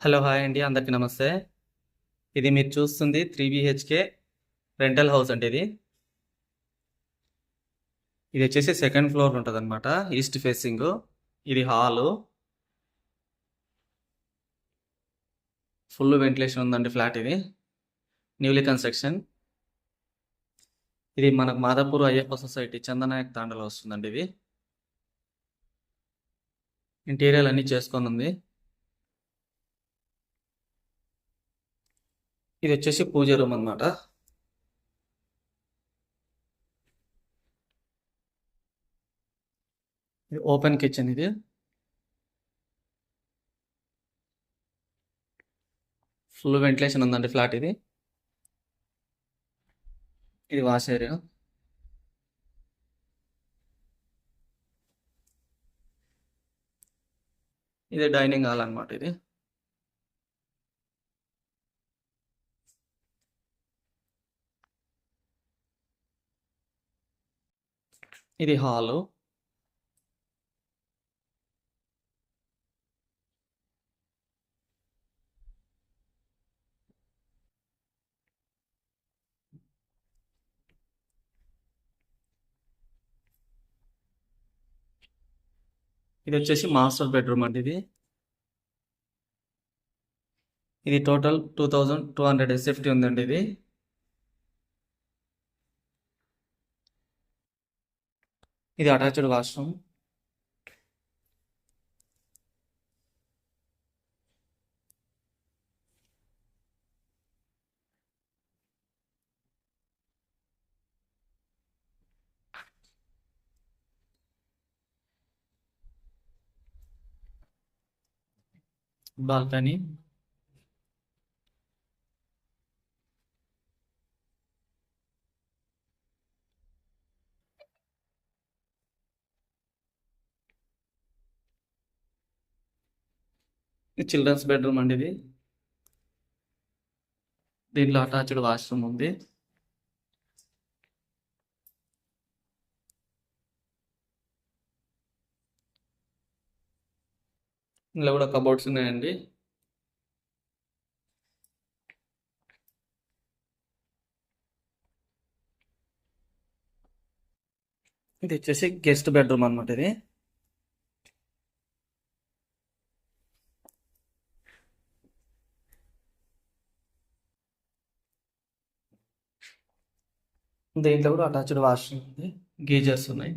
Hello hi అండి, అందరికీ నమస్తే. ఇది మీరు చూస్తుంది 3 BHK రెంటల్ హౌస్ అండి. ఇది వచ్చేసి సెకండ్ ఫ్లోర్ ఉంటుంది అనమాట, ఈస్ట్ ఫేసింగ్. ఇది హాలు, ఫుల్ వెంటిలేషన్ ఉందండి. ఫ్లాట్ ఇది న్యూలీ కన్స్ట్రక్షన్. ఇది మనకు మాదాపూర్ అయ్యప్ప సొసైటీ చందనాయక్ తాండలో వస్తుందండి. ఇది ఇంటీరియర్ అన్నీ చేసుకొని ఉంది. ఇది వచ్చేసి పూజ రూమ్ అనమాట. ఇది ఓపెన్ కిచెన్. ఇది ఫుల్ వెంటిలేషన్ ఉందండి ఫ్లాట్ ఇది. ఇది వాష్ ఏరియా. ఇది డైనింగ్ హాల్ అనమాట. ఇది హాలు. ఇది వచ్చేసి మాస్టర్ బెడ్రూమ్ అండి. ఇది టోటల్ 2200 SFT ఉందండి. ఇది అటాచ్డ్ వాష్రూమ్. బాల్కనీ. ఇది చిల్డ్రన్స్ బెడ్రూమ్ అండి. దీంట్లో అటాచ్డ్ వాష్రూమ్ ఉంది. ఇందులో కూడా కబోర్డ్స్ ఉన్నాయండి. ఇది వచ్చేసి గెస్ట్ బెడ్రూమ్ అనమాట. దీంట్లో కూడా అటాచ్డ్ వాష్రూమ్ ఉంది, గీజర్స్ ఉన్నాయి.